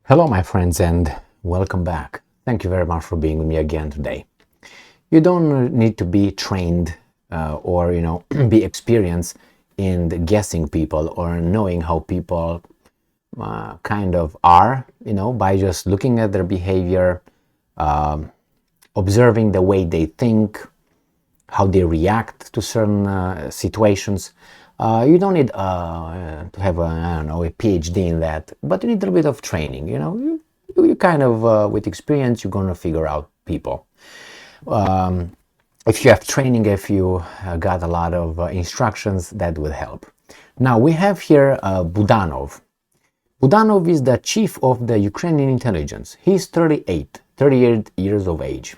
Hello, my friends, and welcome back. Thank you very much for being with me again today. You don't need to be trained or be experienced in guessing people or knowing how people kind of are, by just looking at their behavior, observing the way they think, how they react to certain situations. You don't need to have a PhD in that, but you need a little bit of training. You kind of with experience, you're gonna figure out people. If you have training, if you got a lot of instructions, that would help. Now we have here Budanov. Budanov is the chief of the Ukrainian intelligence. He's 38 years of age.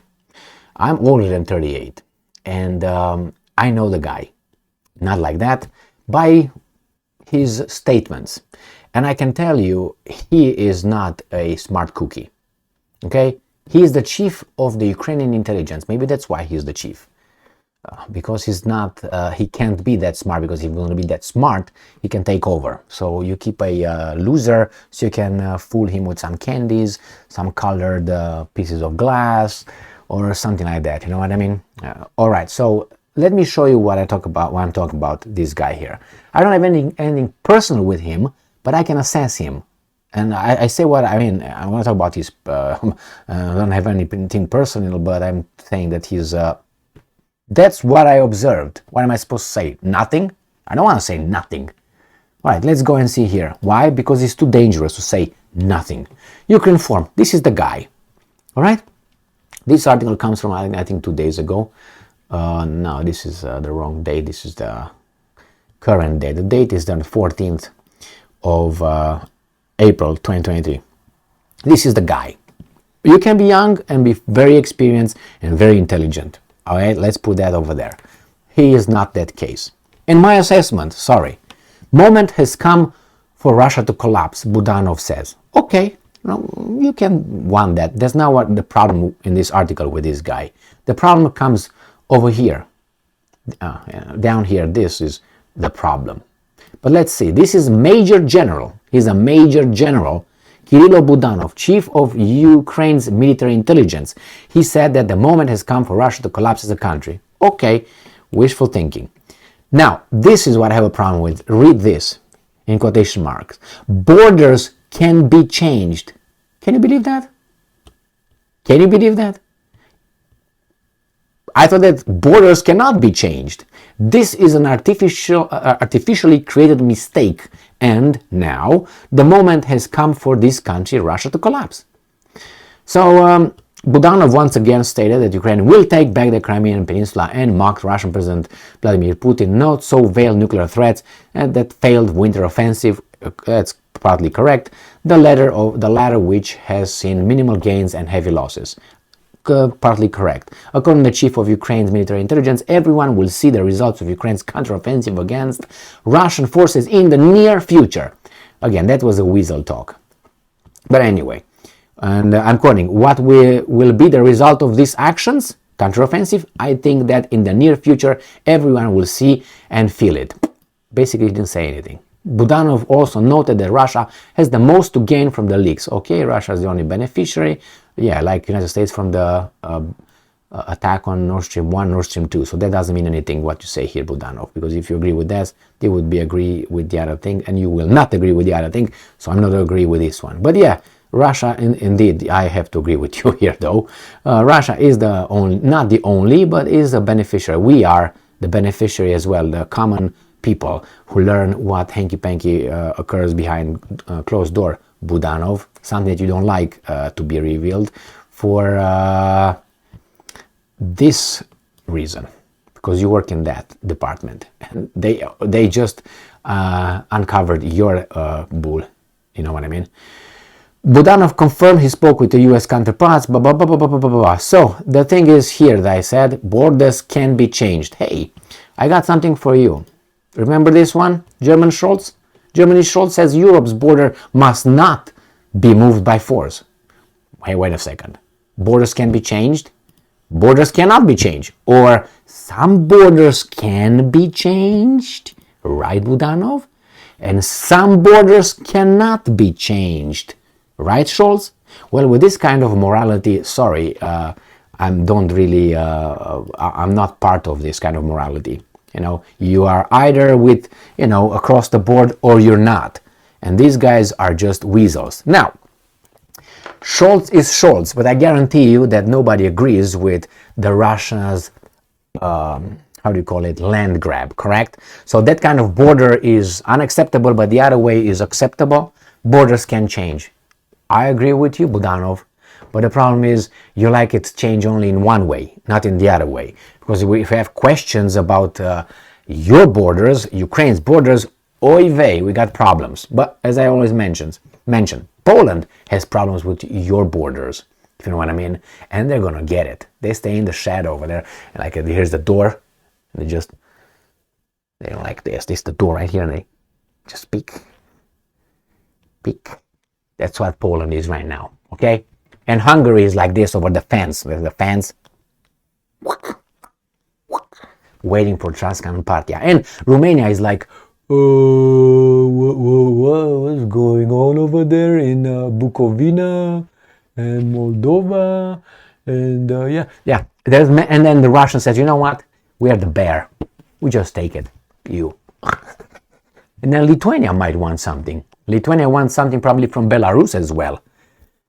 I'm older than 38, and I know the guy. Not like that, by his statements. And I can tell you, he is not a smart cookie. Okay? He is the chief of the Ukrainian intelligence. Maybe that's why he's the chief. Because he's not, he can't be that smart, because if he's going to be that smart, he can take over. So you keep a loser so you can fool him with some candies, some colored pieces of glass, or something like that. You know what I mean? All right, so let me show you what I talk about when I'm talking about this guy here. I don't have anything personal with him, but I can assess him. And I say what I mean. I want to talk about his, I don't have anything personal, but I'm saying that he's, that's what I observed. What am I supposed to say? Nothing? I don't want to say nothing. All right, let's go and see here. Why? Because it's too dangerous to say nothing. Ukrinform, this is the guy. All right? This article comes from, I think, 2 days ago. No, this is the wrong date. This is the current date. The date is the 14th of April 2023. This is the guy. You can be young and be very experienced and very intelligent. All right, let's put that over there. He is not that case. In my assessment, moment has come for Russia to collapse, Budanov says. Okay, you can want that. That's not what the problem in this article with this guy. The problem comes over here, down here. This is the problem. But let's see. This is Major General. He's a Major General, Kirill Budanov, chief of Ukraine's military intelligence. He said that the moment has come for Russia to collapse as a country. Okay, wishful thinking. Now, this is what I have a problem with. Read this in quotation marks. Borders can be changed. Can you believe that? Can you believe that? I thought that borders cannot be changed. This is an artificially created mistake, and now the moment has come for this country, Russia, to collapse. So Budanov once again stated that Ukraine will take back the Crimean Peninsula and mocked Russian President Vladimir Putin not so veiled nuclear threats and that failed winter offensive. That's partly correct. The latter which has seen minimal gains and heavy losses. Partly correct. According to the chief of Ukraine's military intelligence, everyone will see the results of Ukraine's counteroffensive against Russian forces in the near future. Again, that was a weasel talk. But anyway, and I'm quoting, what will be the result of these actions? Counteroffensive? I think that in the near future, everyone will see and feel it. Basically, he didn't say anything. Budanov also noted that Russia has the most to gain from the leaks. Okay, Russia is the only beneficiary. Yeah, like United States from the attack on Nord Stream 1, Nord Stream 2. So that doesn't mean anything what you say here, Budanov. Because if you agree with that, they would agree with the other thing, and you will not agree with the other thing. So I'm not going to agree with this one. But yeah, Russia, indeed, I have to agree with you here, though. Russia is not the only, but is a beneficiary. We are the beneficiary as well, the common people who learn what hanky-panky occurs behind closed door. Budanov, something that you don't like to be revealed for this reason, because you work in that department. And they just uncovered your bull. You know what I mean? Budanov confirmed he spoke with the U.S. counterparts. Blah, blah, blah, blah, blah, blah, blah. So the thing is here that I said borders can be changed. Hey, I got something for you. Remember this one, German Scholz? Germany Scholz says Europe's border must not be moved by force. Hey, wait a second. Borders can be changed? Borders cannot be changed. Or some borders can be changed, right, Budanov? And some borders cannot be changed. Right, Scholz? Well, with this kind of morality, sorry, I'm not part of this kind of morality. You are either with, across the board, or you're not. And these guys are just weasels. Now, Scholz is Scholz, but I guarantee you that nobody agrees with the Russians' land grab, correct? So that kind of border is unacceptable, but the other way is acceptable. Borders can change. I agree with you, Budanov, but the problem is you like it to change only in one way, not in the other way. Because if we have questions about your borders, Ukraine's borders, oy vey, we got problems. But as I always mention, Poland has problems with your borders, if you know what I mean, and they're gonna get it. They stay in the shadow over there, and like here's the door, and they don't like this. This is the door right here, and they just peek. That's what Poland is right now, okay? And Hungary is like this over the fence, with the fence, waiting for Transcarpathia. And Romania is like, what's going on over there in Bukovina and Moldova? And yeah. And then the Russian says, you know what? We are the bear. We just take it. You. And then Lithuania might want something. Lithuania wants something probably from Belarus as well.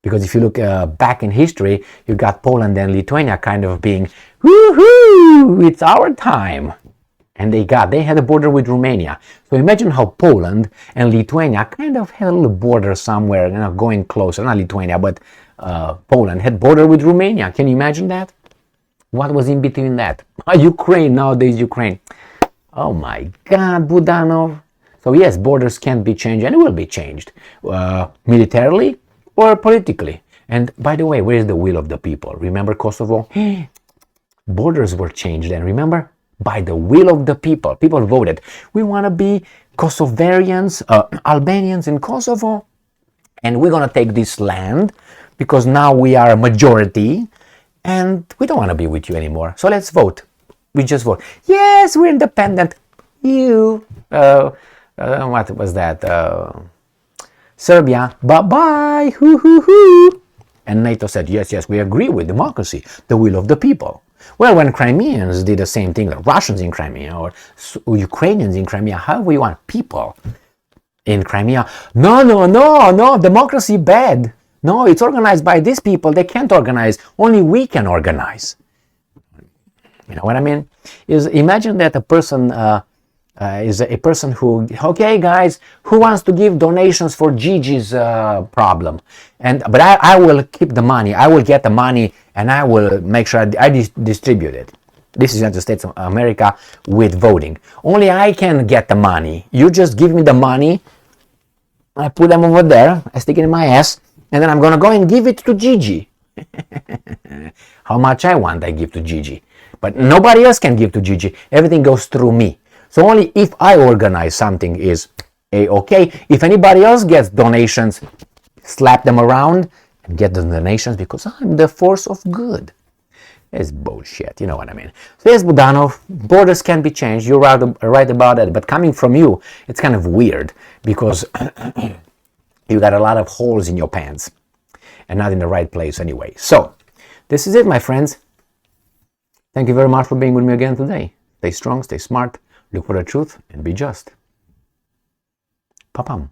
Because if you look back in history, you got Poland and Lithuania kind of being, woohoo, it's our time. And they had a border with Romania. So imagine how Poland and Lithuania kind of had a little border somewhere, going closer. Not Lithuania, but Poland had border with Romania. Can you imagine that? What was in between that? Ukraine, nowadays Ukraine. Oh my God, Budanov. So yes, borders can be changed and will be changed. Militarily or politically. And by the way, where is the will of the people? Remember Kosovo? Borders were changed then, remember? By the will of the people. People voted. We want to be Kosovarians, Albanians in Kosovo, and we're going to take this land because now we are a majority and we don't want to be with you anymore. So let's vote. We just vote. Yes, we're independent. What was that? Serbia, bye-bye, hoo-hoo-hoo. And NATO said, yes, we agree with democracy, the will of the people. Well, when Crimeans did the same thing, the Russians in Crimea or Ukrainians in Crimea, however you want people in Crimea, no, democracy bad. No, it's organized by these people. They can't organize. Only we can organize. You know what I mean? Imagine that a person is a person who, okay guys, who wants to give donations for Gigi's problem? But I will keep the money. I will get the money and I will make sure I distribute it. This is United States of America with voting. Only I can get the money. You just give me the money. I put them over there. I stick it in my ass. And then I'm going to go and give it to Gigi. How much I want, I give to Gigi. But nobody else can give to Gigi. Everything goes through me. So only if I organize something is okay. If anybody else gets donations, slap them around and get the donations because I'm the force of good. It's bullshit, you know what I mean. So yes, Budanov, borders can be changed. You're right about it. But coming from you, it's kind of weird because you got a lot of holes in your pants and not in the right place anyway. So this is it, my friends. Thank you very much for being with me again today. Stay strong, stay smart. Look for the truth and be just. Pa-pam.